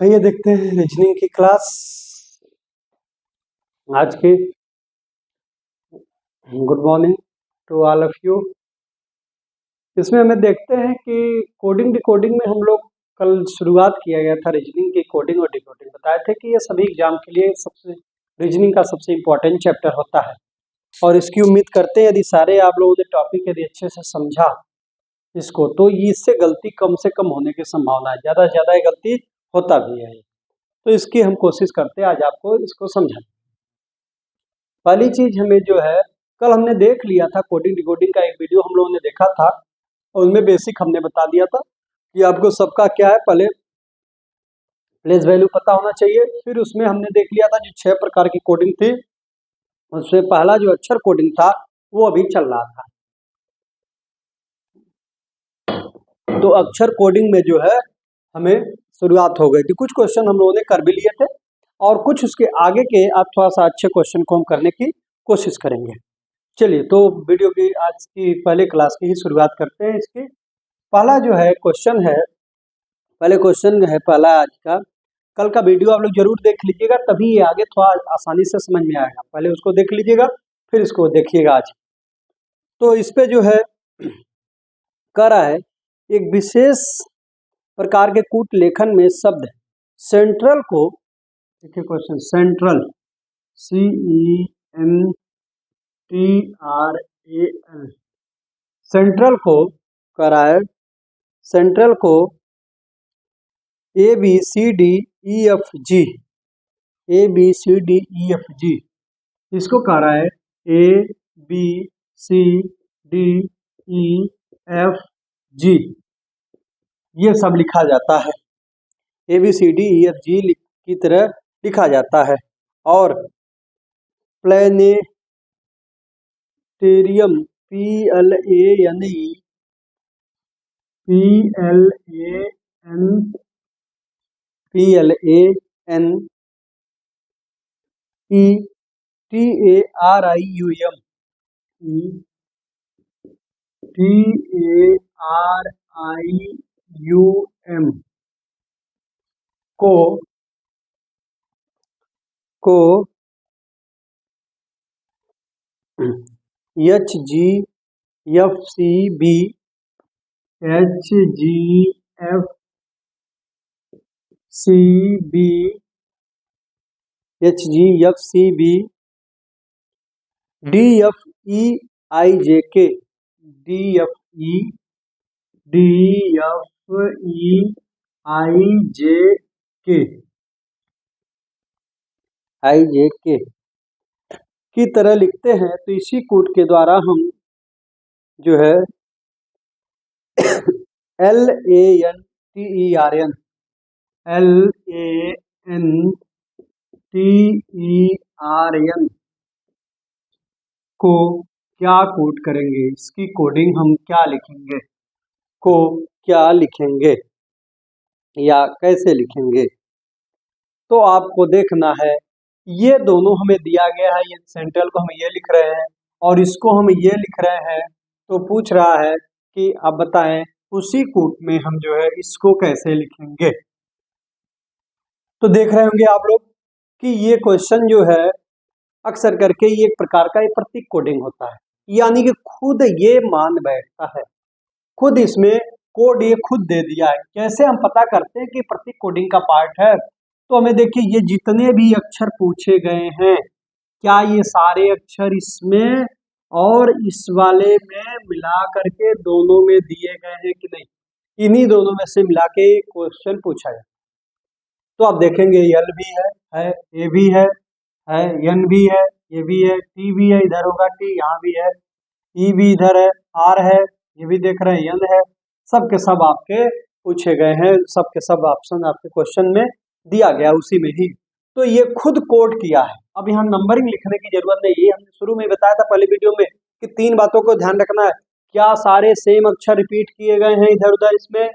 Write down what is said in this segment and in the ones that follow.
आइए देखते हैं रीजनिंग की क्लास आज की। Good morning to all of you. इसमें हमें देखते हैं कि कोडिंग डिकोडिंग में हम लोग कल शुरुआत किया गया था रीजनिंग की। कोडिंग और डिकोडिंग बताए थे कि ये सभी एग्जाम के लिए सबसे रीजनिंग का सबसे इम्पोर्टेंट चैप्टर होता है और इसकी उम्मीद करते हैं यदि सारे आप लोगों ने टॉपिक यदि अच्छे से समझा इसको तो इससे गलती कम से कम होने की संभावना है, ज़्यादा से ज़्यादा ये गलती होता भी है। तो इसकी हम कोशिश करते हैं आज आपको इसको समझाने। पहली चीज हमें जो है, कल हमने देख लिया था कोडिंग डिकोडिंग का एक वीडियो हम लोगों ने देखा था और उनमें बेसिक हमने बता दिया था कि आपको सबका क्या है, पहले प्लेस वैल्यू पता होना चाहिए। फिर उसमें हमने देख लिया था जो 6 प्रकार की कोडिंग थी, उसमें पहला जो अक्षर कोडिंग था वो अभी चल रहा था। तो अक्षर कोडिंग में जो है हमें शुरुआत हो गई थी। कुछ क्वेश्चन हम लोगों ने कर भी लिए थे और कुछ उसके आगे के आप थोड़ा सा अच्छे क्वेश्चन को हम करने की कोशिश करेंगे। चलिए तो वीडियो की आज की पहले क्लास की ही शुरुआत करते हैं। इसकी पहला जो है क्वेश्चन है, पहले क्वेश्चन है पहला आज का। कल का वीडियो आप लोग जरूर देख लीजिएगा, तभी ये आगे थोड़ा आसानी से समझ में आएगा। पहले उसको देख लीजिएगा फिर इसको देखिएगा आज। तो इस पे जो है कह रहा है एक विशेष प्रकार के कूट लेखन में शब्द सेंट्रल को, देखिए क्वेश्चन, सेंट्रल CENTRAL, सेंट्रल को कह रहा है, सेंट्रल को ABCDEFG, ABCDEFG इसको कह रहा है ABCDEFG, ये सब लिखा जाता है। ABCDEFG की तरह लिखा जाता है। और प्लेनेटेरियम TARIUM को HGFCB DFEIJK की तरह लिखते हैं। तो इसी कूट के द्वारा हम जो है LANTERN को क्या कोड करेंगे, इसकी कोडिंग हम क्या लिखेंगे, को क्या लिखेंगे या कैसे लिखेंगे। तो आपको देखना है, ये दोनों हमें दिया गया है, ये सेंट्रल को हम ये लिख रहे हैं और इसको हम ये लिख रहे हैं। तो पूछ रहा है कि आप बताएं उसी कूट में हम जो है इसको कैसे लिखेंगे। तो देख रहे होंगे आप लोग कि ये क्वेश्चन जो है अक्सर करके ये एक प्रकार का प्रतीक कोडिंग होता है, यानी कि खुद ये मान बैठता है, खुद इसमें कोड ये खुद दे दिया है। कैसे हम पता करते हैं कि प्रतीक कोडिंग का पार्ट है, तो हमें देखिए ये जितने भी अक्षर पूछे गए हैं क्या ये सारे अक्षर इसमें और इस वाले में मिला करके दोनों में दिए गए हैं कि नहीं, इन्हीं दोनों में से मिला के क्वेश्चन पूछा है। तो आप देखेंगे एल भी है ए भी है एन भी है, ये भी है, टी भी है, इधर होगा टी, यहाँ भी है, ई भी इधर है, आर है, ये भी देख रहे हैं एन है। सब के सब आपके पूछे गए हैं, सब के सब ऑप्शन आपके क्वेश्चन में दिया गया उसी में ही। तो ये खुद कोड किया है। अब यहाँ नंबरिंग लिखने की जरूरत नहीं, ये हमने शुरू में बताया था पहले वीडियो में कि 3 बातों को ध्यान रखना है। क्या सारे सेम अक्षर रिपीट किए गए हैं इधर उधर, इसमें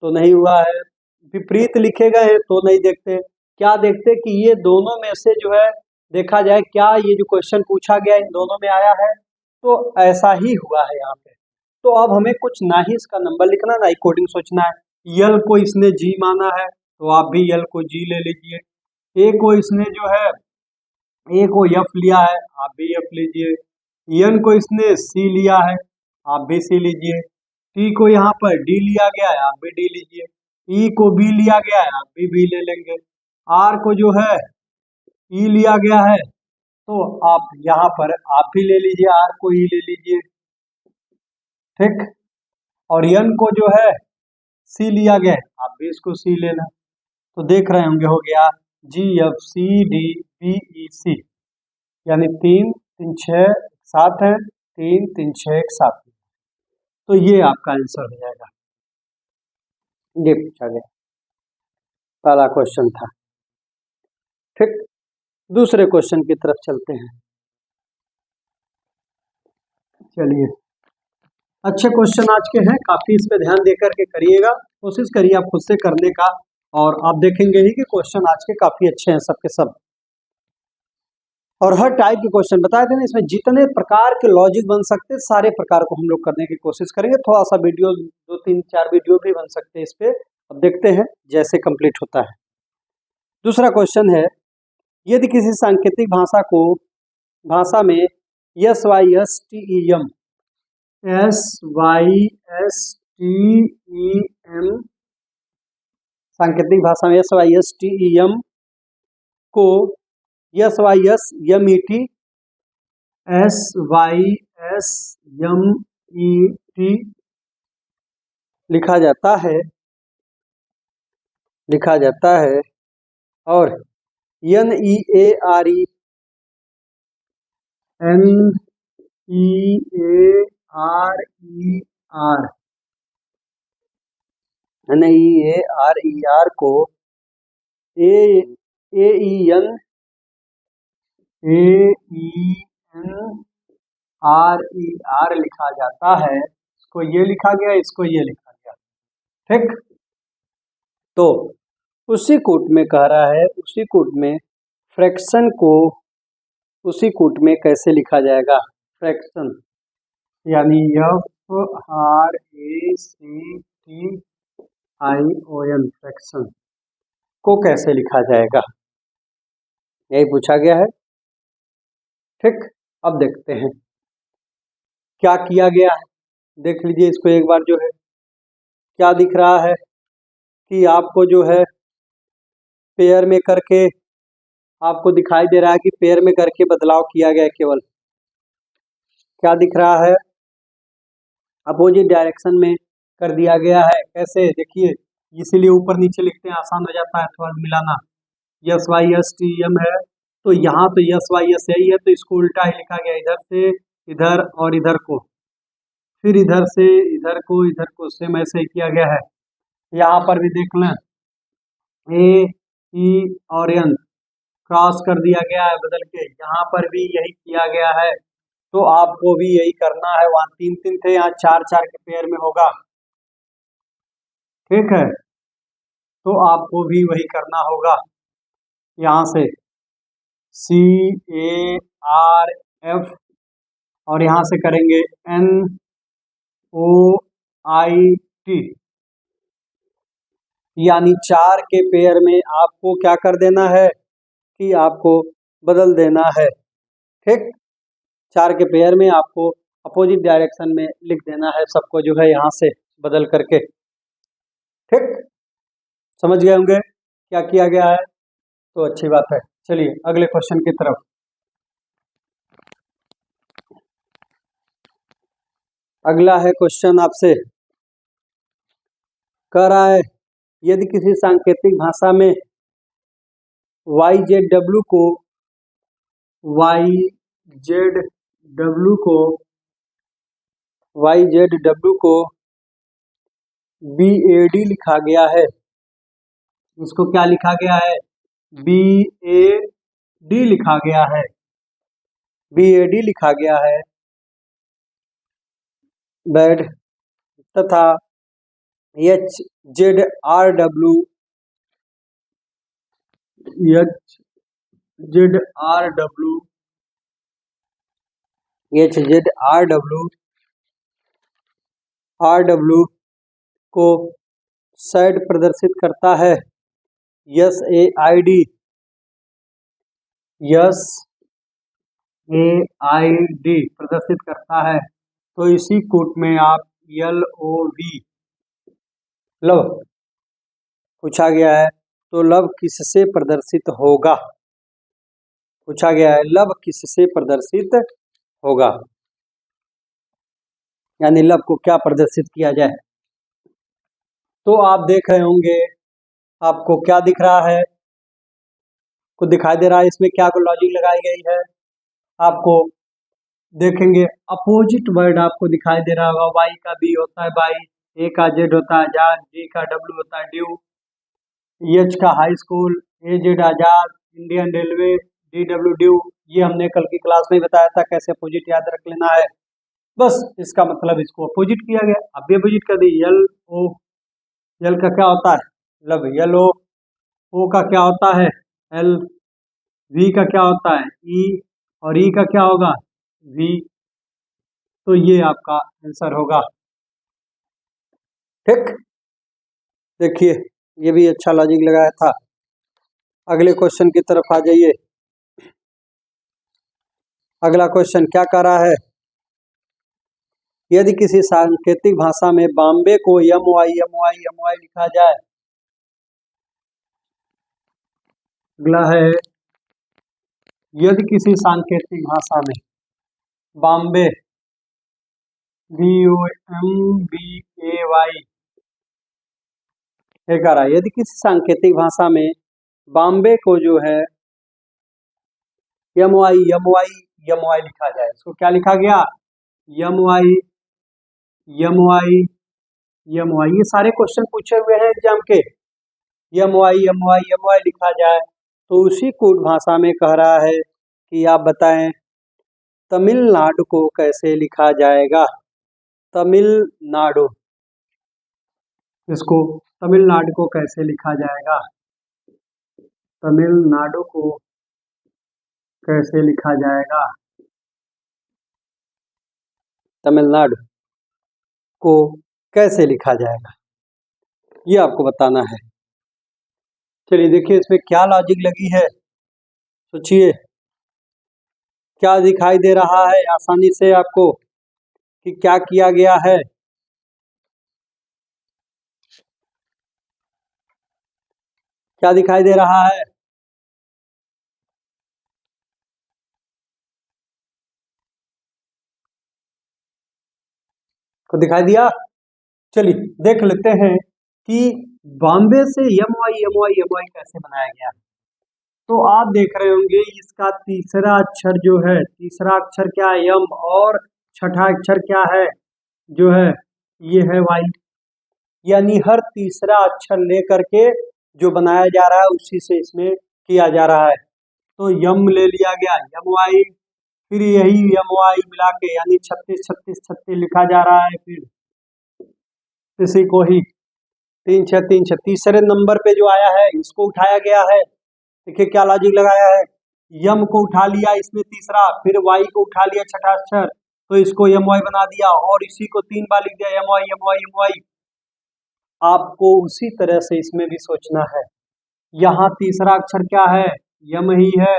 तो नहीं हुआ है। विपरीत लिखे गए हैं तो नहीं देखते। क्या देखते कि ये दोनों में से जो है देखा जाए क्या ये जो क्वेश्चन पूछा गया इन दोनों में आया है, तो ऐसा ही हुआ है यहाँ पे। तो अब हमें कुछ ना ही इसका नंबर लिखना ना ही कोडिंग सोचना है। यल को इसने जी माना है तो आप भी यल को जी ले लीजिए। ए को इसने जो है ए को एफ लिया है, आप भी एफ लीजिए। एन को इसने सी लिया है, आप भी सी लीजिए। टी को यहाँ पर डी लिया गया है, आप भी डी लीजिए। ई को बी लिया गया है, आप भी बी ले लेंगे। आर को जो है ई लिया गया है, तो आप यहाँ पर आप भी ले लीजिए, आर को ई ले लीजिए। ठीक, और एन को जो है सी लिया गया है, आप भी इसको सी लेना। तो देख रहे होंगे, हो गया G F C D B E C, यानी 3 3 6 7 है, 3 3 6 7। तो ये आपका आंसर हो जाएगा। ये पूछा गया, पहला क्वेश्चन था। ठीक, दूसरे क्वेश्चन की तरफ चलते हैं। चलिए, अच्छे क्वेश्चन आज के हैं, काफी इस पे ध्यान देकर के करिएगा, कोशिश करिए आप खुद से करने का, और आप देखेंगे ही कि क्वेश्चन आज के काफी अच्छे हैं सबके सब। और हर टाइप के क्वेश्चन बताए थे ना, इसमें जितने प्रकार के लॉजिक बन सकते हैं सारे प्रकार को हम लोग करने की कोशिश करेंगे। थोड़ा सा वीडियो 2 3 4 वीडियो भी बन सकते हैं इस पे, अब देखते हैं जैसे कंप्लीट होता है। दूसरा क्वेश्चन है, यदि किसी सांकेतिक भाषा में S Y S T E M सांकेतिक भाषा में S Y S T E M को S Y S M E T लिखा जाता है और N E A R E R को ए ई एन आर लिखा जाता है। इसको ये लिखा गया, इसको ये लिखा गया। ठीक, तो उसी कूट में कह रहा है, उसी कूट में फ्रैक्शन को उसी कूट में कैसे लिखा जाएगा। फ्रैक्शन यानी FRACTION फ्रैक्शन को कैसे लिखा जाएगा, यही पूछा गया है। ठीक, अब देखते हैं क्या किया गया है। देख लीजिए इसको एक बार, जो है क्या दिख रहा है कि आपको जो है पेयर में करके आपको दिखाई दे रहा है कि पेयर में करके बदलाव किया गया है। केवल क्या दिख रहा है, अपोजिट डायरेक्शन में कर दिया गया है। कैसे, देखिए, इसीलिए ऊपर नीचे लिखते हैं, आसान हो जाता है थोड़ा मिलाना। S Y S T M है, तो यहाँ तो एस वाई एस यही है, तो इसको उल्टा ही लिखा गया, इधर से इधर और इधर को, फिर इधर से इधर को सेम ऐसे ही किया गया है। यहाँ पर भी देख लें, ए ई और एन क्रॉस कर दिया गया है बदल के, यहाँ पर भी यही किया गया है। तो आपको भी यही करना है, वहाँ 3 3 थे, यहाँ 4 4 के पेयर में होगा। ठीक है, तो आपको भी वही करना होगा। यहाँ से CARF और यहाँ से करेंगे NOIT, यानी 4 के पेयर में आपको क्या कर देना है कि आपको बदल देना है। ठीक, 4 के पेयर में आपको अपोजिट डायरेक्शन में लिख देना है सबको, जो है यहाँ से बदल करके। ठीक, समझ गए होंगे क्या किया गया है, तो अच्छी बात है। चलिए अगले क्वेश्चन की तरफ। अगला है क्वेश्चन आपसे कह रहा है, यदि किसी सांकेतिक भाषा में YZW को BAD लिखा गया है, इसको क्या लिखा गया है, BAD लिखा गया है, BAD लिखा गया है बैड, तथा HZRW को साइड प्रदर्शित करता है, SAID, SAID प्रदर्शित करता है, तो इसी कोट में आप LOV, लव पूछा गया है, तो लव किससे प्रदर्शित होगा? पूछा गया है लव किससे प्रदर्शित होगा, यानी लव को क्या प्रदर्शित किया जाए। तो आप देख रहे होंगे, आपको क्या दिख रहा है, कुछ दिखाई दे रहा है, इसमें क्या लॉजिक लगाई गई है। आपको देखेंगे अपोजिट वर्ड आपको दिखाई दे रहा होगा, वाई का बी होता है बाई, ए का जेड होता है आजाद, डी का डब्ल्यू होता है ड्यू, एच का हाई स्कूल, ए जेड आजाद, इंडियन रेलवे, DW ड्यू। ये हमने कल की क्लास में बताया था कैसे अपोजिट याद रख लेना है। बस इसका मतलब इसको अपोजिट किया गया, अब भी अपोजिट कर दी। LO, यल का क्या होता है लव, YLO, O का क्या होता है L, V का क्या होता है E, और E का क्या होगा V। तो ये आपका आंसर होगा। ठीक, देखिए ये भी अच्छा लॉजिक लगाया था। अगले क्वेश्चन की तरफ आ जाइए। अगला क्वेश्चन क्या कह रहा है, यदि किसी सांकेतिक भाषा में बॉम्बे को MY लिखा जाए। अगला है, यदि किसी सांकेतिक भाषा में बॉम्बे BOMBAY कह रहा है, यदि किसी सांकेतिक भाषा में बॉम्बे को जो है MY लिखा जाए, इसको क्या लिखा गया MY। ये सारे क्वेश्चन पूछे हुए हैं एग्जाम के। MY लिखा जाए, तो उसी कोड भाषा में कह रहा है कि आप बताएं तमिलनाडु को कैसे लिखा जाएगा। तमिलनाडु, इसको तमिलनाडु को कैसे लिखा जाएगा, तमिलनाडु को कैसे लिखा जाएगा, तमिलनाडु को कैसे लिखा जाएगा, ये आपको बताना है। चलिए देखिए इसमें क्या लॉजिक लगी है, सोचिए क्या दिखाई दे रहा है आसानी से आपको कि क्या किया गया है। क्या दिखाई दे रहा है, को दिखाई दिया। चलिए देख लेते हैं कि बॉम्बे से MY कैसे बनाया गया। तो आप देख रहे होंगे इसका तीसरा अक्षर जो है, तीसरा अक्षर क्या है M, और छठा अक्षर क्या है जो है ये है Y, यानी हर तीसरा अक्षर लेकर के जो बनाया जा रहा है उसी से इसमें किया जा रहा है। तो यम ले लिया गया MY, फिर यही MY मिला के यानी 36 लिखा जा रहा है, फिर इसी को ही 3 6 तीसरे नंबर पे जो आया है इसको उठाया गया है। देखिए क्या लॉजिक लगाया है, यम को उठा लिया इसमें तीसरा, फिर वाई को उठा लिया छठा अक्षर, तो इसको MY बना दिया और इसी को 3 बार लिख दिया MY। आपको उसी तरह से इसमें भी सोचना है। यहाँ तीसरा अक्षर क्या है यम ही है,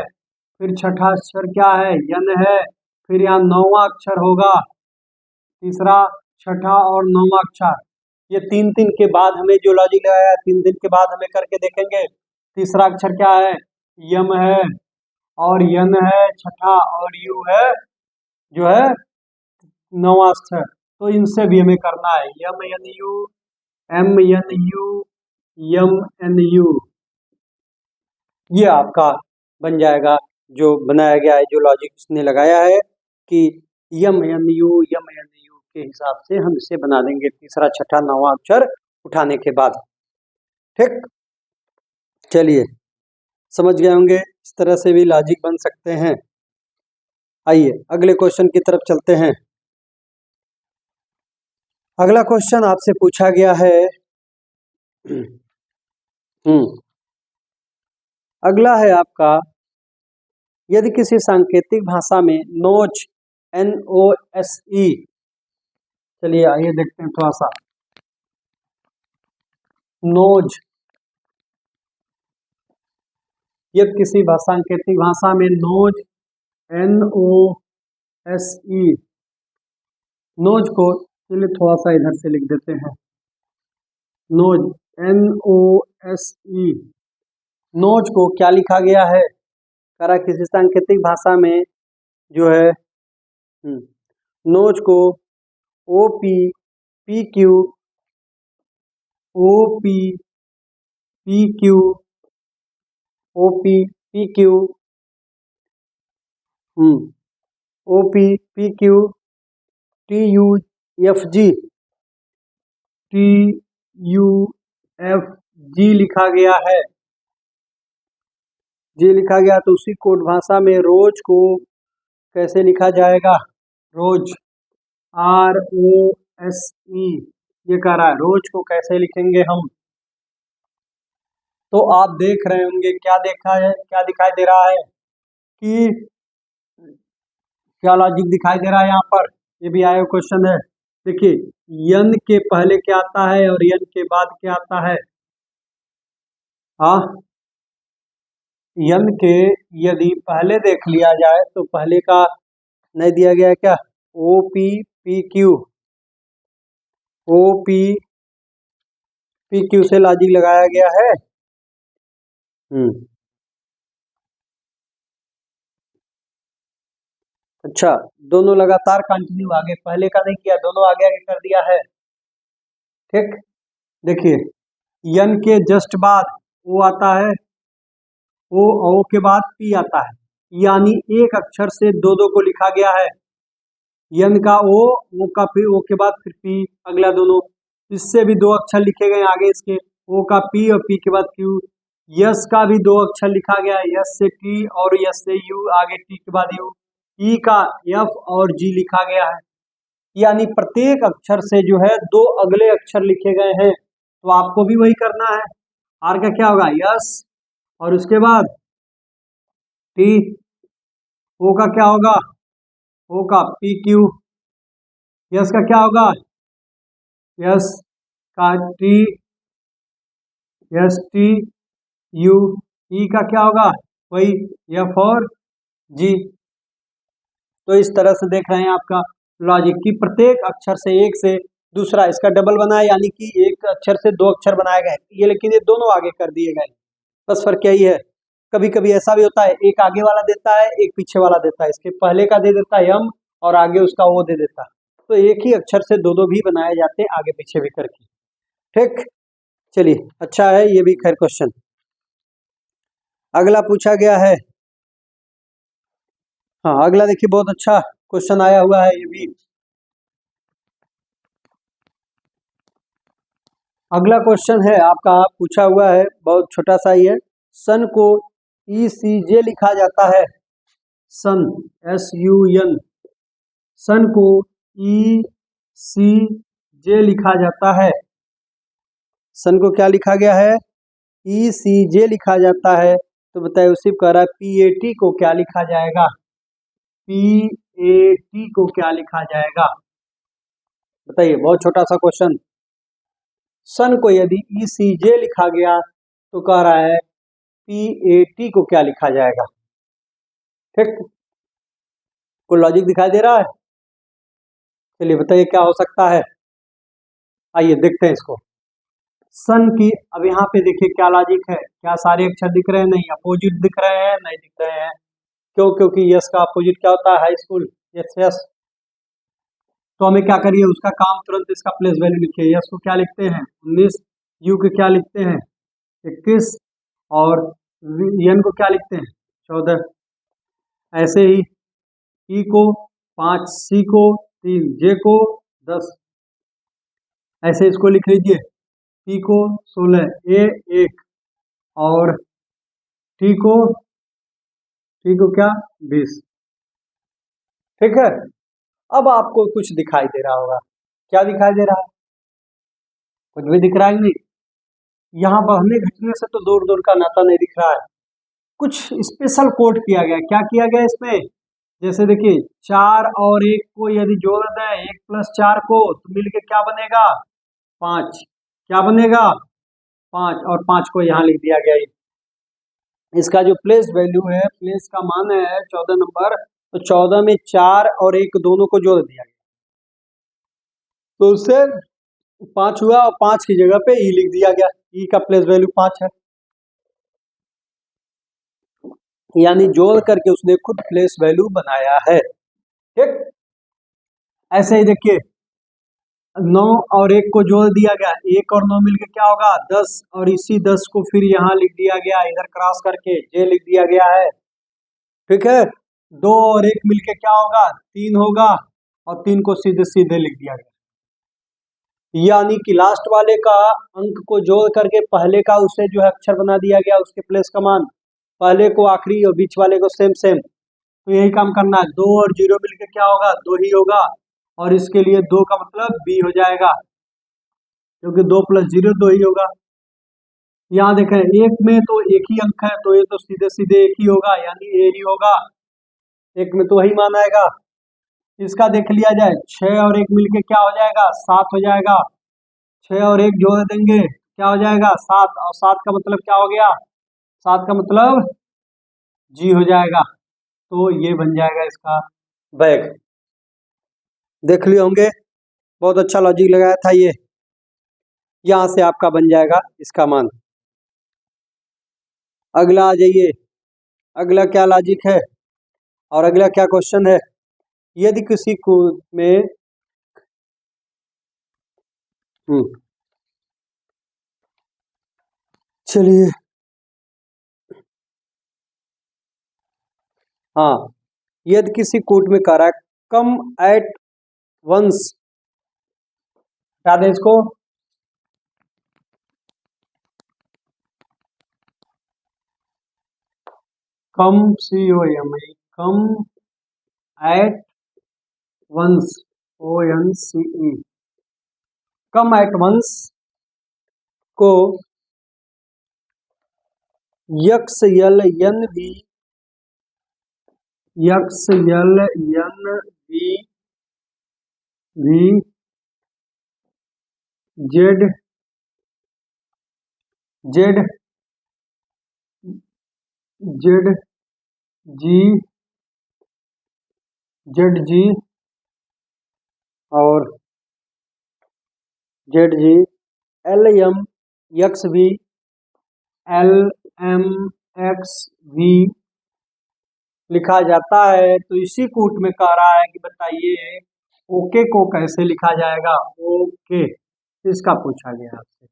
फिर छठा अक्षर क्या है यन है, फिर यहाँ 9वां अक्षर होगा, तीसरा छठा और 9वां अक्षर। ये 3 के बाद हमें जो लॉजिक लगाया है 3 के बाद हमें करके देखेंगे। तीसरा अक्षर क्या है यम है, और यन है छठा, और यू है जो है 9वां अक्षर। तो इनसे भी हमें करना है MNU MNU MNU, ये आपका बन जाएगा जो बनाया गया है, जो लॉजिक इसने लगाया है कि MNU के हिसाब से हम इसे बना देंगे तीसरा छठा 9वां अक्षर उठाने के बाद। ठीक, चलिए समझ गए होंगे, इस तरह से भी लॉजिक बन सकते हैं। आइए अगले क्वेश्चन की तरफ चलते हैं। अगला क्वेश्चन आपसे पूछा गया है अगला है आपका, यदि किसी सांकेतिक भाषा में नोच NOSE, चलिए आइए देखते हैं थोड़ा सा। नोज यदि किसी सांकेतिक भाषा में नोज NOSE, नोज को चलिए थोड़ा सा इधर से लिख देते हैं, नोज NOSE, नोज को क्या लिखा गया है, करा किसी सांकेतिक भाषा में जो है नोज को OPPQ TUFG लिखा गया है, जी लिखा गया। तो उसी कोड भाषा में रोज को कैसे लिखा जाएगा, रोज ROSE, ये कह रहा है रोज को कैसे लिखेंगे हम। तो आप देख रहे होंगे क्या देखा है, क्या दिखाई दे रहा है कि क्या लॉजिक दिखाई दे रहा है यहाँ पर, ये भी आया क्वेश्चन है। देखिए यन के पहले क्या आता है और यन के बाद क्या आता है। हाँ, यन के यदि पहले देख लिया जाए तो पहले का नहीं दिया गया है क्या, OPPQ से लॉजिक लगाया गया है। अच्छा, दोनों लगातार कंटिन्यू आगे, पहले का नहीं किया, दोनों आगे आगे कर दिया है। ठीक, देखिए यन के जस्ट बाद ओ आता है, ओ के बाद पी आता है, यानी एक अक्षर से दो दो को लिखा गया है। यन का ओ का पी, ओ के बाद फिर पी, अगला दोनों, इससे भी दो अक्षर लिखे गए आगे इसके, ओ का पी और पी के बाद क्यू। यस का भी दो अक्षर लिखा गया है, यस से टी और यस से यू, आगे टी के बाद यू। ई का एफ और जी लिखा गया है, यानी प्रत्येक अक्षर से जो है दो अगले अक्षर लिखे गए हैं। तो आपको भी वही करना है। आर का क्या होगा, यस, और उसके बाद टी। ओ का क्या होगा, ओ का पी क्यू। यस का क्या होगा, यस का टी, यस टी यू। ई का क्या होगा, वही एफ और जी। तो इस तरह से देख रहे हैं आपका लॉजिक की प्रत्येक अक्षर से एक से दूसरा इसका डबल बना है, यानी कि एक अक्षर से दो अक्षर बनाए गए ये, लेकिन ये दोनों आगे कर दिए गए, बस फर्क यही है। कभी कभी ऐसा भी होता है, एक आगे वाला देता है एक पीछे वाला देता है, इसके पहले का दे देता है यम और आगे उसका वो दे देता है, तो एक ही अक्षर से दो दो भी बनाए जाते हैं आगे पीछे भी करके। ठीक, चलिए अच्छा है ये भी खैर क्वेश्चन। अगला पूछा गया है, हाँ अगला देखिए बहुत अच्छा क्वेश्चन आया हुआ है ये भी। अगला क्वेश्चन है आपका, पूछा हुआ है बहुत छोटा सा ही है। सन को ECJ लिखा जाता है, सन SUN, सन को ECJ लिखा जाता है। सन को क्या लिखा गया है, ECJ लिखा जाता है। तो बताइए उसी कह रहा है PAT को क्या लिखा जाएगा, PAT को क्या लिखा जाएगा, बताइए बहुत छोटा सा क्वेश्चन। सन को यदि ECJ लिखा गया तो कह रहा है PAT को क्या लिखा जाएगा। ठीक, कोई लॉजिक दिखाई दे रहा है, चलिए बताइए क्या हो सकता है, आइए देखते हैं इसको। सन की अब यहाँ पे देखिए क्या लॉजिक है, क्या सारे अक्षर दिख रहे हैं, नहीं, अपोजिट दिख रहे हैं, नहीं दिख रहे हैं, क्यों, क्योंकि यस का अपोजिट क्या होता है, हाई स्कूल, यस यस। तो हमें क्या करिए, उसका काम तुरंत इसका प्लेस वैल्यू लिखिए। यस को क्या लिखते हैं 19, यू के क्या लिखते हैं 21, और एन को क्या लिखते हैं 14। ऐसे ही ई को 5, सी को 3, जे को 10, ऐसे इसको लिख लीजिए। पी को 16, ए 1, और टी को क्या 20। ठीक है, अब आपको कुछ दिखाई दे रहा होगा, क्या दिखाई दे रहा है, कुछ भी दिख रहा है नहीं, यहाँ बढ़ने घटने से तो दूर दूर का नाता नहीं दिख रहा है। कुछ स्पेशल कोड किया गया, क्या किया गया इसमें, जैसे देखिए 4 और 1 को यदि जोड़ दें, 1 + 4 को, तो मिलके क्या बनेगा 5, क्या बनेगा 5, और 5 को यहाँ लिख दिया गया। इसका जो प्लेस वैल्यू है, प्लेस का मान है 14 नंबर, तो 14 में 4 और 1 दोनों को जोड़ दिया गया, तो उससे 5 हुआ और 5 की जगह पे ई लिख दिया गया। ई का प्लेस वैल्यू 5 है, यानी जोड़ करके उसने खुद प्लेस वैल्यू बनाया है। ठीक, ऐसे ही देखिए 9 और 1 को जोड़ दिया गया, 1 और 9 मिलकर क्या होगा 10, और इसी 10 को फिर यहाँ लिख दिया गया, इधर क्रॉस करके जे लिख दिया गया है। ठीक है, 2 और 1 मिलके क्या होगा 3 होगा, और 3 को सीधे सीधे लिख दिया गया, यानी कि लास्ट वाले का अंक को जोड़ करके पहले का उसे जो है अक्षर बना दिया गया, उसके प्लेस का मान, पहले को आखिरी और बीच वाले को सेम सेम। तो यही काम करना है, 2 और 0 मिलके क्या होगा 2 ही होगा, और इसके लिए 2 का मतलब बी हो जाएगा, क्योंकि 2 + 0 2 ही होगा। यहाँ देखें 1 में तो एक ही अंक है, तो ये तो सीधे सीधे एक ही होगा, यानी ए ही होगा, 1 में तो वही मान आएगा। इसका देख लिया जाए, 6 और 1 मिलके क्या हो जाएगा 7 हो जाएगा, 6 और 1 जोड़ देंगे क्या हो जाएगा 7, और 7 का मतलब क्या हो गया 7 का मतलब जी हो जाएगा, तो ये बन जाएगा इसका बैग। देख लिए होंगे, बहुत अच्छा लॉजिक लगाया था ये, यहाँ से आपका बन जाएगा इसका मान। अगला आ जाइए, अगला क्या लॉजिक है और अगला क्या क्वेश्चन है। यदि किसी को में चलिए हाँ, यदि किसी कोड में कह रहा है कम एट वंस, क्या दें इसको, कम COM, कम एट वंस ONCE, कम एट वंस को XLNV ZG और ZG LMXV LMXV लिखा जाता है। तो इसी कूट में कह रहा है कि बताइए ओके को कैसे लिखा जाएगा, ओके इसका पूछा गया आपसे,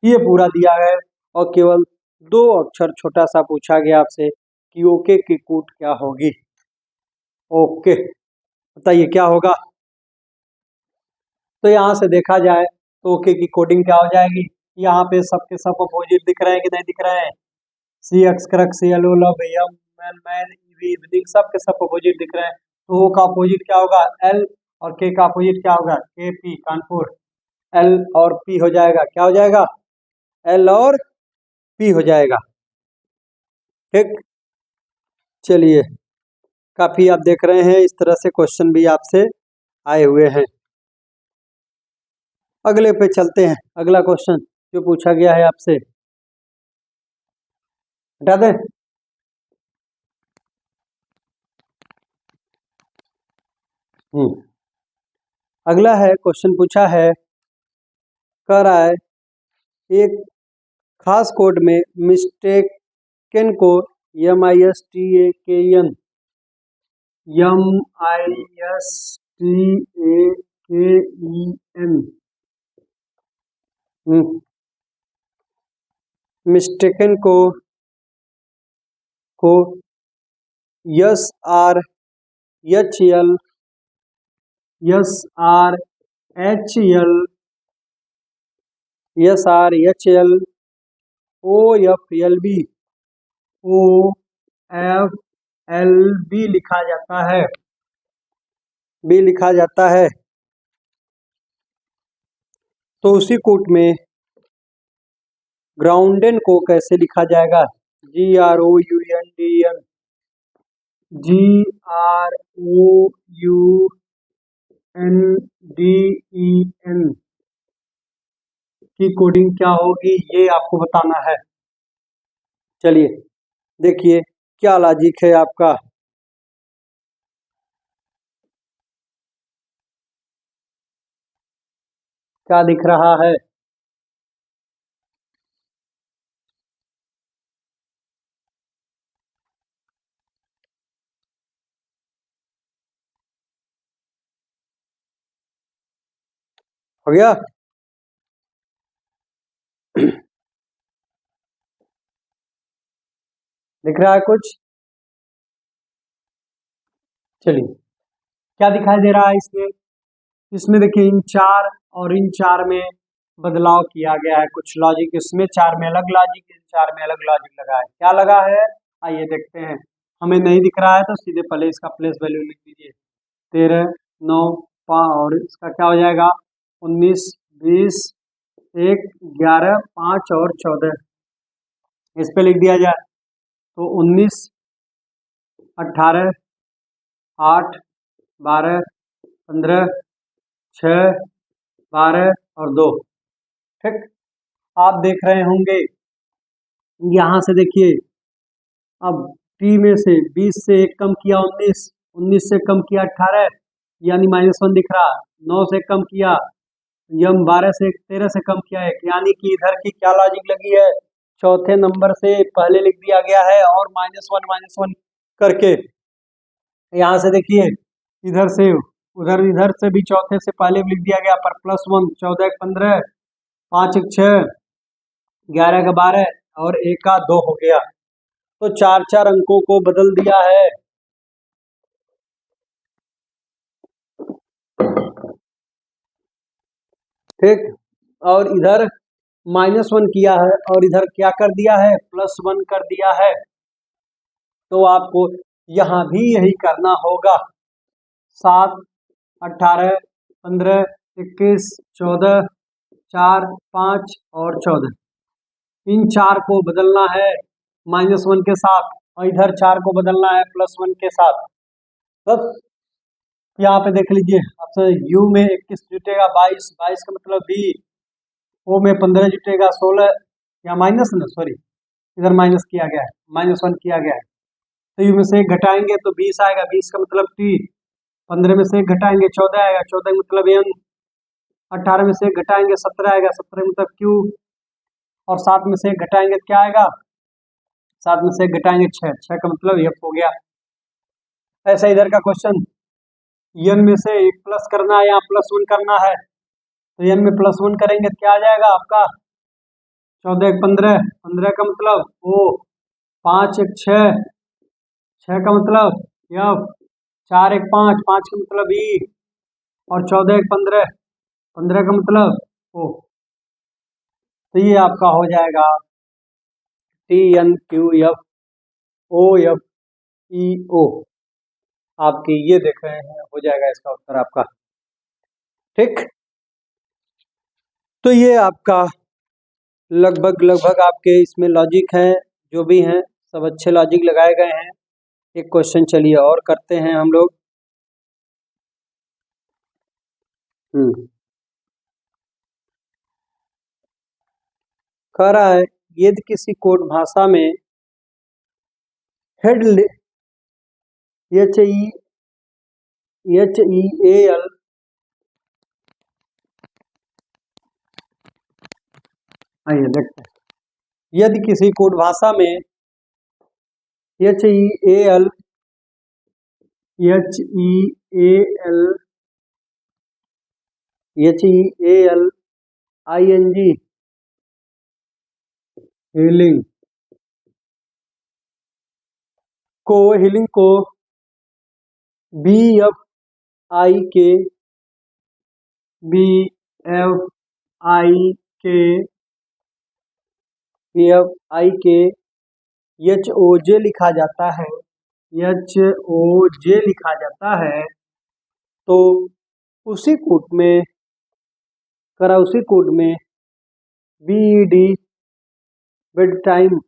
ये पूरा दिया है और केवल 2 अक्षर छोटा सा पूछा गया आपसे कि ओके की कूट क्या होगी। ओके बताइए क्या होगा। तो यहाँ से देखा जाए तो ओके की कोडिंग क्या हो जाएगी, यहाँ पे सबके सब अपोजिट दिख रहे हैं कि नहीं दिख रहे हैं, सी अक्षर C L O love M man man evening सबके सब अपोजिट दिख रहे हैं, तो ओ का अपोजिट क्या होगा एल, और के का अपोजिट क्या होगा के पी कानपुर, एल और पी हो जाएगा, क्या हो जाएगा एल और पी हो जाएगा। ठीक, चलिए काफी आप देख रहे हैं इस तरह से क्वेश्चन भी आपसे आए हुए हैं। अगले पे चलते हैं, अगला क्वेश्चन जो पूछा गया है आपसे हटा दें। अगला है क्वेश्चन पूछा है, कह रहा है एक खास कोड में मिस्टेकन को MISTAKEN मिस्टेकन को SRHL OFLB लिखा जाता है, बी लिखा जाता है। तो उसी कोट में ग्राउंडन को कैसे लिखा जाएगा, GROUNDN की कोडिंग क्या होगी ये आपको बताना है। चलिए देखिए क्या लॉजिक है आपका। क्या दिख रहा है? हो गया? दिख रहा है कुछ? चलिए, क्या दिखाई दे रहा है इसमें? इसमें देखिए इन चार और इन चार में बदलाव किया गया है, कुछ लॉजिक इसमें चार में अलग लॉजिक, इन चार में अलग लॉजिक लगा है। क्या लगा है आइए देखते हैं। हमें नहीं दिख रहा है तो सीधे पहले इसका प्लेस वैल्यू लिख दीजिए। 13, 9, 5 और इसका क्या हो जाएगा? 19, 20, 1, 11, 5 और 14 इस पे लिख दिया जाए तो 19, 18, 8, 12, 15, 6, 12 और 2। ठीक, आप देख रहे होंगे यहाँ से देखिए, अब टी में से 20 से एक कम किया 19, 19 से कम किया 18 यानी -1 दिख रहा, 9 से कम किया यम 12 से 13 से कम किया 1 यानी कि इधर की क्या लॉजिक लगी है? चौथे नंबर से पहले लिख दिया गया है और -1 करके यहाँ से देखिए इधर से उधर, इधर से भी चौथे से पहले लिख दिया गया पर +1, 14 एक 15, 5 एक 6, 11 का 12 और 1 का 2 हो गया। तो चार चार अंकों को बदल दिया है। ठीक, और इधर -1 किया है और इधर क्या कर दिया है? +1 कर दिया है। तो आपको यहाँ भी यही करना होगा। 7, 18, 15, 21, 14, 4, 5 और 14 इन चार को बदलना है -1 के साथ और इधर 4 को बदलना है +1 के साथ। बस यहाँ पे देख लीजिए, ऑप्शन यू में 21 जुटेगा 22, 22 का मतलब बी, ओ में 15 जुटेगा 16 या माइनस ना सॉरी इधर माइनस किया गया है, -1 किया गया है। तो यू में से एक घटाएंगे तो 20 आएगा, 20 का मतलब टी, 15 में से एक घटाएंगे 14 आएगा, 14 का मतलब एन, 18 में से एक घटाएंगे 17 आएगा, 17 मतलब क्यू, और 7 में से एक घटाएंगे क्या आएगा? 7 में से एक घटाएंगे 6, 6 का मतलब एफ हो गया। ऐसा इधर का क्वेश्चन, एन में से एक प्लस करना है या +1 करना है तो एन में +1 करेंगे तो क्या आ जाएगा आपका? 14 एक 15, 15 का मतलब ओ, 5 एक 6, 6 का मतलब एफ, 4 एक 5, 5 का मतलब ई, और 14 एक 15, 15 का मतलब ओ। तो ये आपका हो जाएगा TNQFOFEO। आपकी ये देख रहे हैं, हो जाएगा इसका उत्तर आपका। ठीक, तो ये आपका लगभग लगभग आपके इसमें लॉजिक है, जो भी हैं सब अच्छे लॉजिक लगाए गए हैं। एक क्वेश्चन चलिए और करते हैं हम लोग। कह रहा है यदि किसी कोड भाषा में हेड HEAL आइए देखते हैं। यदि किसी कोड भाषा में HEAL ING हीलिंग को BFI के HOJ लिखा जाता है, HOJ लिखा जाता है, तो उसी कोड में BED बेड टाइम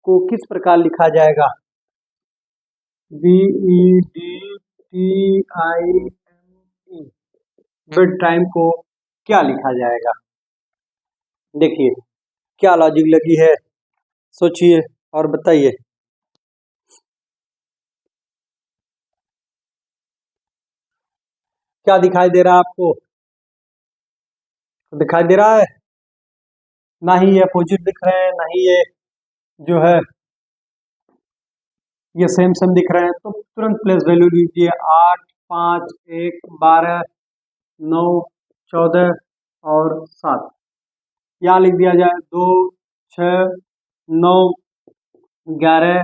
को किस प्रकार लिखा जाएगा? BEDTIME बेड टाइम को क्या लिखा जाएगा? देखिए क्या लॉजिक लगी है, सोचिए और बताइए। क्या दिखाई दे रहा है आपको? दिखाई दे रहा है? ना ही ये अपोजिट दिख रहे हैं, ना ही ये जो है ये सेम सेम दिख रहे हैं, तो तुरंत प्लेस वैल्यू लीजिए। 8, 5, 1, 12, 9, 14 और 7। यहाँ लिख दिया जाए 2, 6, 9, 11,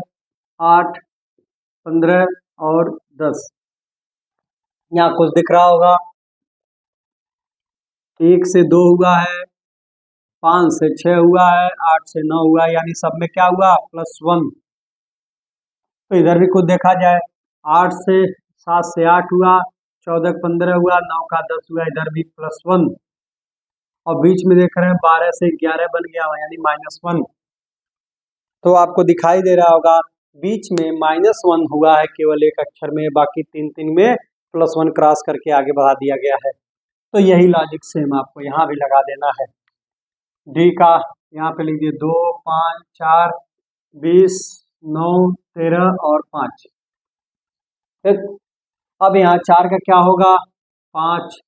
8, 15 और 10। यहाँ कुछ दिख रहा होगा, 1 से 2 हुआ है, 5 से 6 हुआ है, 8 से 9 हुआ है, यानी सब में क्या हुआ? +1। तो इधर भी कुछ देखा जाए, 8 से 7 से 8 हुआ, 14 का 15 हुआ, 9 का 10 हुआ, इधर भी +1। और बीच में देख रहे हैं 12 से 11 बन गया यानी -1। तो आपको दिखाई दे रहा होगा बीच में -1 हुआ है केवल एक अक्षर में, बाकी तीन में +1 क्रॉस करके आगे बढ़ा दिया गया है। तो यही लॉजिक सेम आपको यहाँ भी लगा देना है। डी का यहाँ पे लीजिए 2, 5, 4, 20, 9, 13 और 5। ठीक, अब यहाँ 4 का क्या होगा? 5,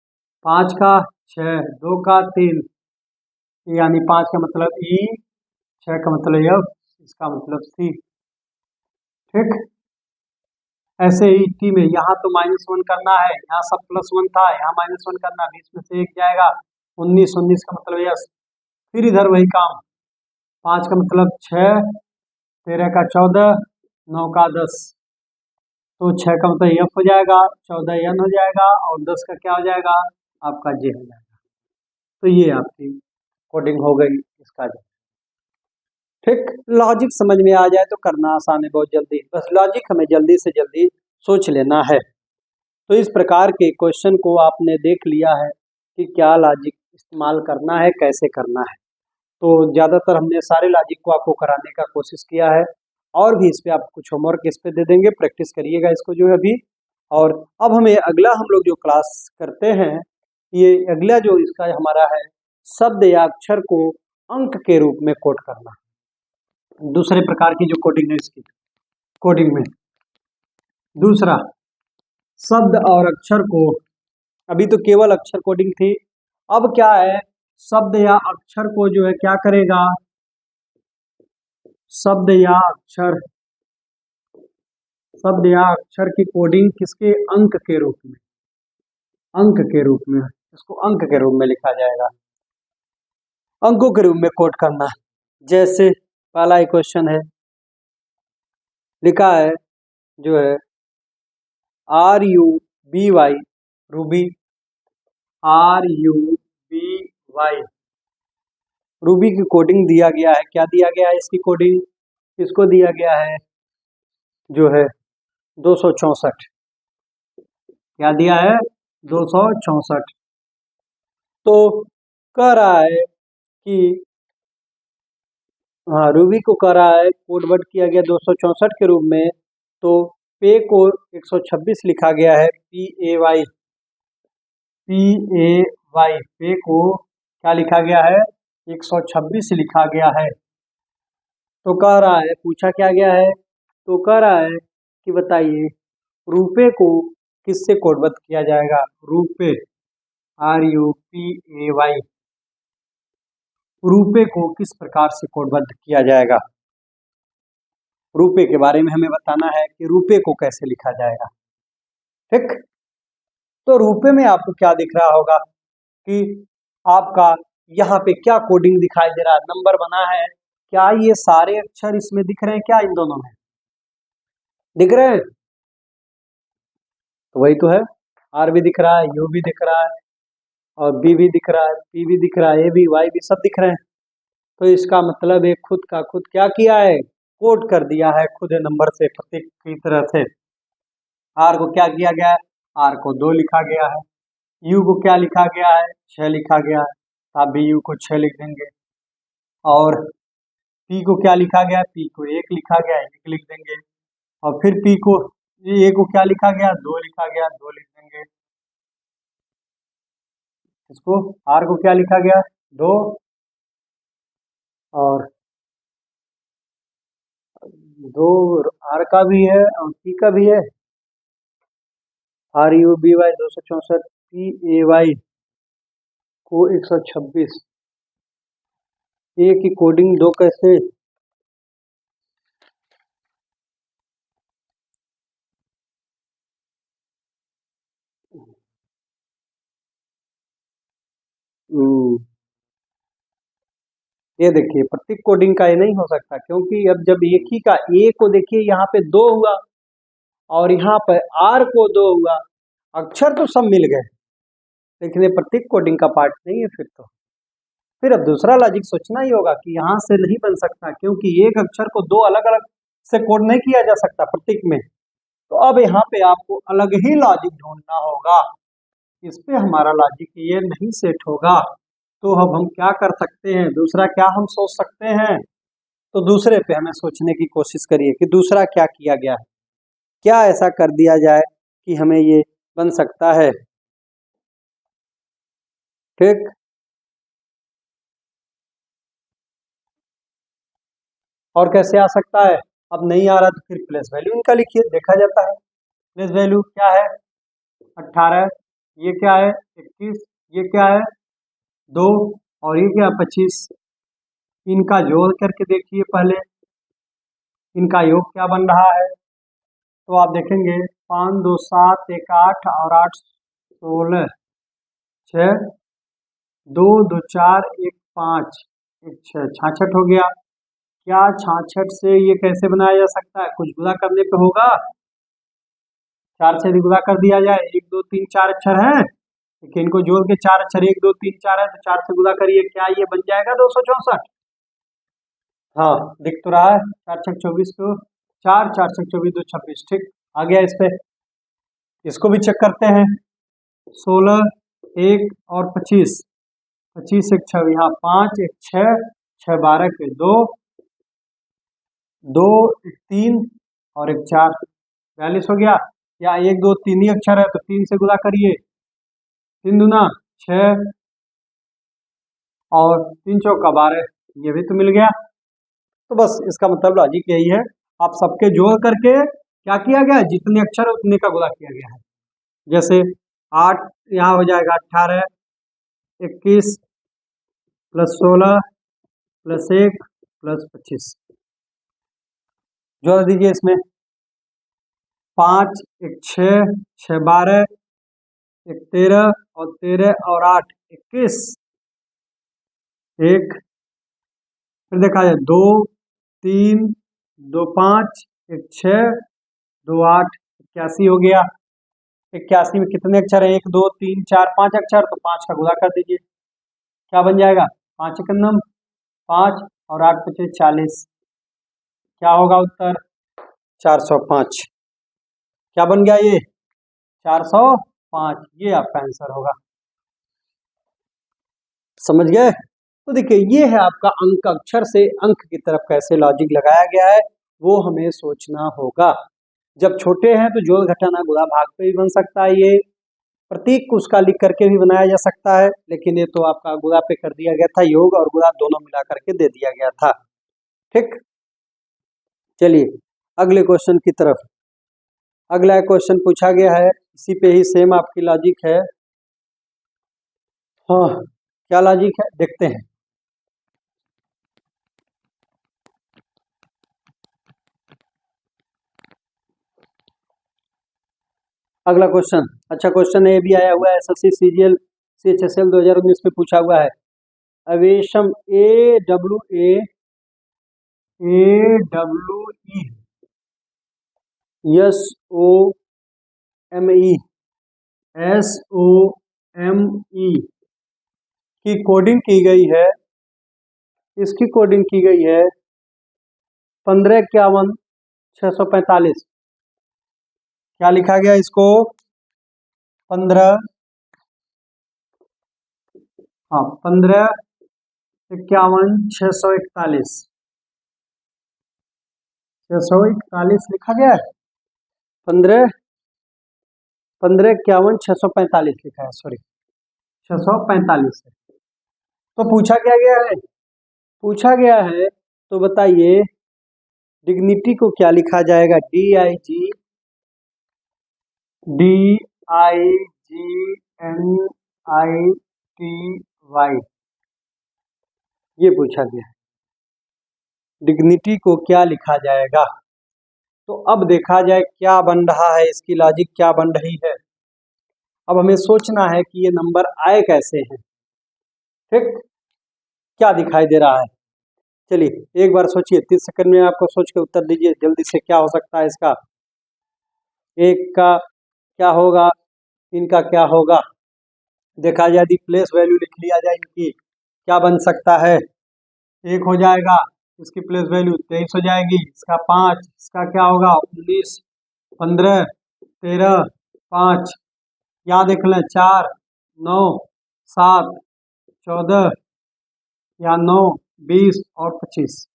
5 का 6, 2 का 3, यानी 5 का मतलब ई, 6 का मतलब एफ, इसका मतलब सी। ठीक, ऐसे ही टी में यहाँ तो -1 करना है, यहाँ सब +1 था, यहाँ -1 करना, बीच में से 1 जाएगा, 19, 19 का मतलब यस। फिर इधर वही काम, 5 का मतलब 6, 13 का 14, 9 का 10, तो 6 का मतलब एफ हो जाएगा, 14 एन हो जाएगा और 10 का क्या हो जाएगा? आपका जे हो जाएगा। तो ये आपकी कोडिंग हो गई इसका जे। ठीक, लॉजिक समझ में आ जाए तो करना आसान है बहुत जल्दी, बस लॉजिक हमें जल्दी से जल्दी सोच लेना है। तो इस प्रकार के क्वेश्चन को आपने देख लिया है कि क्या लॉजिक इस्तेमाल करना है, कैसे करना है। तो ज़्यादातर हमने सारे लॉजिक को आपको कराने का कोशिश किया है, और भी इस पे आप कुछ होमवर्क इस पे दे देंगे, प्रैक्टिस करिएगा इसको जो है अभी। और अब हमें अगला हम लोग जो क्लास करते हैं, ये अगला जो इसका हमारा है, शब्द या अक्षर को अंक के रूप में कोड करना। दूसरे प्रकार की जो कोडिंग है इसकी कोडिंग में, दूसरा शब्द और अक्षर को, अभी तो केवल अक्षर कोडिंग थी, अब क्या है, शब्द या अक्षर को जो है क्या करेगा, शब्द या अक्षर, शब्द या अक्षर की कोडिंग किसके? अंक के रूप में, अंक के रूप में, इसको अंक के रूप में लिखा जाएगा, अंकों के रूप में कोड करना। जैसे पहला ही क्वेश्चन है, लिखा है जो है RUBY, रूबी, RUBY, रूबी की कोडिंग दिया गया है। क्या दिया गया है इसकी कोडिंग? इसको दिया गया है जो है 264। क्या दिया है? 264। तो कह रहा है कि हाँ, रूबी को कह रहा है कोडवर्ड किया गया 264 के रूप में, तो पे को 126 लिखा गया है, PAY, PAY, पे को क्या लिखा गया है? 126 लिखा गया है। तो कह रहा है, पूछा क्या गया है, तो कह रहा है कि बताइए रुपए को किससे कोडबद्ध किया जाएगा? रुपए, RUPAY, रुपए को किस प्रकार से कोडबद्ध किया जाएगा? रुपए के बारे में हमें बताना है कि रुपए को कैसे लिखा जाएगा। ठीक, तो रुपए में आपको क्या दिख रहा होगा कि आपका यहाँ पे क्या कोडिंग दिखाई दे रहा है, नंबर बना है, क्या ये सारे अक्षर इसमें दिख रहे हैं? क्या इन दोनों में दिख रहे हैं? तो वही तो है, R भी दिख रहा है, U भी दिख रहा है, और B भी दिख रहा है, P भी दिख रहा है, A भी, Y भी, सब दिख रहे हैं। तो इसका मतलब है खुद का खुद क्या किया है? कोड कर दिया है खुद नंबर से, प्रतीक की तरह से। R को क्या किया गया है? R को 2 लिखा गया है। U को क्या लिखा गया है? 6 लिखा गया है, आप भी U को 6 लिख देंगे। और P को क्या लिखा गया है? P को 1 लिखा गया है, 1 लिख देंगे। और फिर P को, A को क्या लिखा गया? 2 लिखा गया, 2 लिख देंगे। इसको R को क्या लिखा गया? 2, और 2 R का भी है और P का भी है, RUBY 264, PAY को 126, ए की कोडिंग दो कैसे? ये देखिए प्रत्येक कोडिंग का ये नहीं हो सकता, क्योंकि अब जब एक ही का ए को देखिए यहाँ पे 2 हुआ और यहाँ पर आर को 2 हुआ, अक्षर तो सब मिल गए लेकिन ये प्रत्येक कोडिंग का पार्ट नहीं है। फिर अब दूसरा लॉजिक सोचना ही होगा कि यहाँ से नहीं बन सकता, क्योंकि एक अक्षर को 2 अलग अलग से कोड नहीं किया जा सकता प्रत्येक में। तो अब यहाँ पे आपको अलग ही लॉजिक ढूंढना होगा, इस पे हमारा लॉजिक ये नहीं सेट होगा। तो अब हम क्या कर सकते हैं, दूसरा क्या हम सोच सकते हैं? तो दूसरे पे हमें सोचने की कोशिश करिए कि दूसरा क्या किया गया है, क्या ऐसा कर दिया जाए कि हमें ये बन सकता है। ठीक, और कैसे आ सकता है? अब नहीं आ रहा तो फिर प्लेस वैल्यू इनका लिखिए, देखा जाता है। प्लेस वैल्यू क्या है? 18, ये क्या है? 21, ये क्या है? 2, और ये क्या? 25। इनका जोड़ करके देखिए पहले, इनका योग क्या बन रहा है? तो आप देखेंगे 5 2 7 1 8 और 8 16, 6 2 2 4 1 5 1 6, 66 हो गया। क्या 66 से ये कैसे बनाया जा सकता है? कुछ गुणा करने पे होगा, 4 से भी गुणा कर दिया जाए। 1 2 3 4 अक्षर है, लेकिन इनको जोड़ के 4 अक्षर 1 2 3 4 है, तो 4 से गुणा करिए, क्या ये बन जाएगा 264? हाँ, दिख तो रहा है। 4 छक 24 को 4 4 छक 24 2 26। ठीक, आ गया इस पे। इसको भी चेक करते हैं। 16 1 और 25, 25 1 6, यहाँ 5 1 6 6 12 के 2 2 1 3 और 1 4, 42 हो गया। या 1 2 3 ही अक्षर है तो 3 से गुणा करिए, 3 दूना 6 और 3 चौका 12, ये भी तो मिल गया। तो बस इसका मतलब लॉजिक यही है, आप सबके जोड़ करके क्या किया गया है, जितने अक्षर है उतने का गुणा किया गया है। जैसे 8 यहाँ हो जाएगा 18, 21 प्लस 16 प्लस 1 प्लस 25, जोड़ दीजिए इसमें। 5 1 6 6 12 1 13 और 13 और 8 21, 1 फिर देखा जाए 2 3 2 5 1 6 2 8, 81 हो गया। 81 में कितने अक्षर है? 1 2 3 4 5 अक्षर, तो 5 का गुणा कर दीजिए, क्या बन जाएगा? 5 एकम 5 और 8 पचे 40, क्या होगा उत्तर? 405। क्या बन गया ये? 405, ये आपका आंसर होगा। समझ गए? तो देखिए ये है आपका अंक, अक्षर से अंक की तरफ कैसे लॉजिक लगाया गया है वो हमें सोचना होगा। जब छोटे हैं तो जोड़ घटाना गुणा भाग पे भी बन सकता है, ये प्रतीक उसका लिख करके भी बनाया जा सकता है, लेकिन ये तो आपका गुणा पे कर दिया गया था, योग और गुणा दोनों मिला करके दे दिया गया था। ठीक, चलिए अगले क्वेश्चन की तरफ। अगला क्वेश्चन पूछा गया है, इसी पे ही सेम आपकी लॉजिक है। हाँ, क्या लॉजिक है देखते हैं। अगला क्वेश्चन, अच्छा क्वेश्चन ये भी आया हुआ है, एसएससी सीजीएल CHSL 2019 में पूछा हुआ है। अवेशम AWE SOME की कोडिंग की गई है, इसकी कोडिंग की गई है 1551 645। क्या लिखा गया इसको? 15 51 641 641 लिखा गया है। 15 51 645 लिखा है, सॉरी 645 है। तो पूछा क्या गया है? पूछा गया है तो बताइए डिग्निटी को क्या लिखा जाएगा? DIGNITY NITY, ये पूछा गया है। डिग्निटी को क्या लिखा जाएगा? तो अब देखा जाए क्या बन रहा है, इसकी लॉजिक क्या बन रही है। अब हमें सोचना है कि ये नंबर आए कैसे हैं। ठीक, क्या दिखाई दे रहा है? चलिए एक बार सोचिए, 30 सेकंड में आपको सोच के उत्तर दीजिए जल्दी से, क्या हो सकता है इसका। एक का क्या होगा, इनका क्या होगा। देखा जाए यदि प्लेस वैल्यू लिख लिया जाए इनकी, क्या बन सकता है। 1 हो जाएगा, इसकी प्लेस वैल्यू 23 हो जाएगी, इसका 5, इसका क्या होगा 19, 15, 13, 5, यहाँ देख लें 4, 9, 7, 14, या 9, 20 और 25।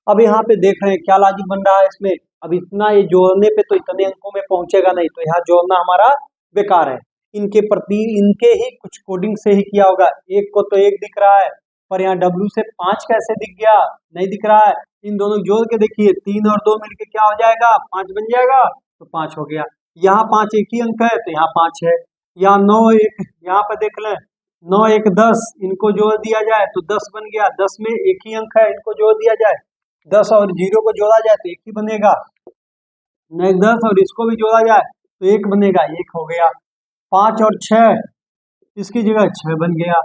अब यहाँ पे देख रहे हैं क्या लॉजिक बन रहा है इसमें। अब इतना ये जोड़ने पे तो इतने अंकों में पहुंचेगा नहीं, तो यहाँ जोड़ना हमारा बेकार है। इनके प्रति इनके ही कुछ कोडिंग से ही किया होगा। एक को तो 1 दिख रहा है, पर यहाँ W से 5 कैसे दिख गया, नहीं दिख रहा है। इन दोनों जोड़ के देखिए, 3 और 2 मिलके क्या हो जाएगा, 5 बन जाएगा, तो 5 हो गया। यहाँ 5 एक ही अंक है, तो यहाँ 5 है। यहाँ 9 1, यहाँ पे देख लें 9 1 10, इनको जोड़ दिया जाए तो 10 बन गया। 10 में एक ही अंक है, इनको जोड़ दिया जाए, 10 और 0 को जोड़ा जाए तो 1 ही बनेगा। 10 और इसको भी जोड़ा जाए तो 1 बनेगा, 1 हो गया। 5 और 6, इसकी जगह 6 बन गया।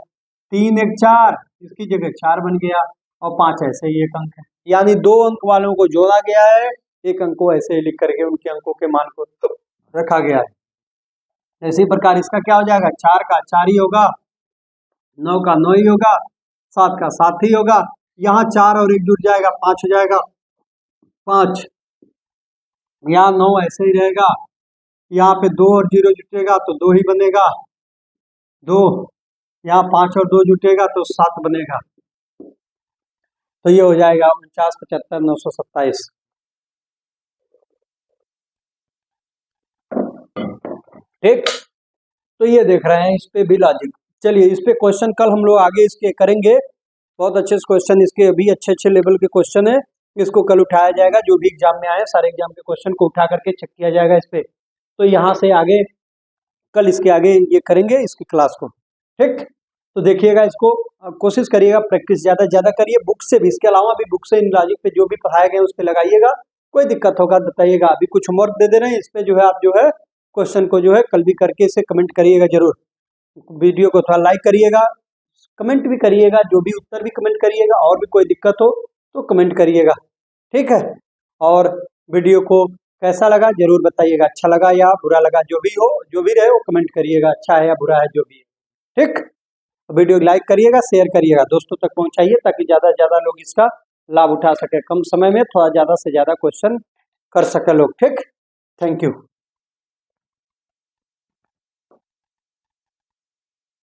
3 1 4, इसकी जगह 4 बन गया, और 5 ऐसे ही 1 अंक है। यानी 2 अंक वालों को जोड़ा गया है, 1 अंक को ऐसे ही लिख करके उनके अंकों के मान को रखा गया है। इसी प्रकार इसका क्या हो जाएगा, 4 का 4 ही होगा, 9 का 9 ही होगा, 7 का 7 ही होगा। यहाँ 4 और 1 जुड़ जाएगा, 5 हो जाएगा, 5। यहाँ 9 ऐसे ही रहेगा, यहाँ पे 2 और 0 जुटेगा तो 2 ही बनेगा, 2। यहाँ 5 और 2 जुटेगा तो 7 बनेगा। तो ये हो जाएगा 49 75 927। ठीक, तो ये देख रहे हैं इस पे भी लॉजिक। चलिए इस पे क्वेश्चन कल हम लोग आगे इसके करेंगे, बहुत अच्छे क्वेश्चन इसके, अभी अच्छे अच्छे लेवल के क्वेश्चन है। इसको कल उठाया जाएगा, जो भी एग्जाम में आए सारे एग्जाम के क्वेश्चन को उठा करके चेक किया जाएगा इस पे। तो यहाँ से आगे कल इसके आगे ये करेंगे इसकी क्लास को। ठीक, तो देखिएगा इसको, कोशिश करिएगा, प्रैक्टिस ज़्यादा से ज़्यादा करिए, बुक से भी, इसके अलावा भी बुक से इन लॉजिक पे जो भी पढ़ाए गए उस पर लगाइएगा। कोई दिक्कत होगा बताइएगा। अभी कुछ होमवर्क दे दे रहे हैं, इस पे जो है आप जो है क्वेश्चन को जो है कल भी करके इसे कमेंट करिएगा जरूर। वीडियो को थोड़ा लाइक करिएगा, कमेंट भी करिएगा, जो भी उत्तर भी कमेंट करिएगा, और भी कोई दिक्कत हो तो कमेंट करिएगा। ठीक है, और वीडियो को कैसा लगा जरूर बताइएगा, अच्छा लगा या बुरा लगा, जो भी हो, जो भी रहे वो कमेंट करिएगा, अच्छा है या बुरा है जो भी है। ठीक, वीडियो लाइक करिएगा, शेयर करिएगा, दोस्तों तक पहुंचाइए, ताकि ज़्यादा से ज़्यादा लोग इसका लाभ उठा सके, कम समय में थोड़ा ज़्यादा से ज़्यादा क्वेश्चन कर सके लोग। ठीक, थैंक यू।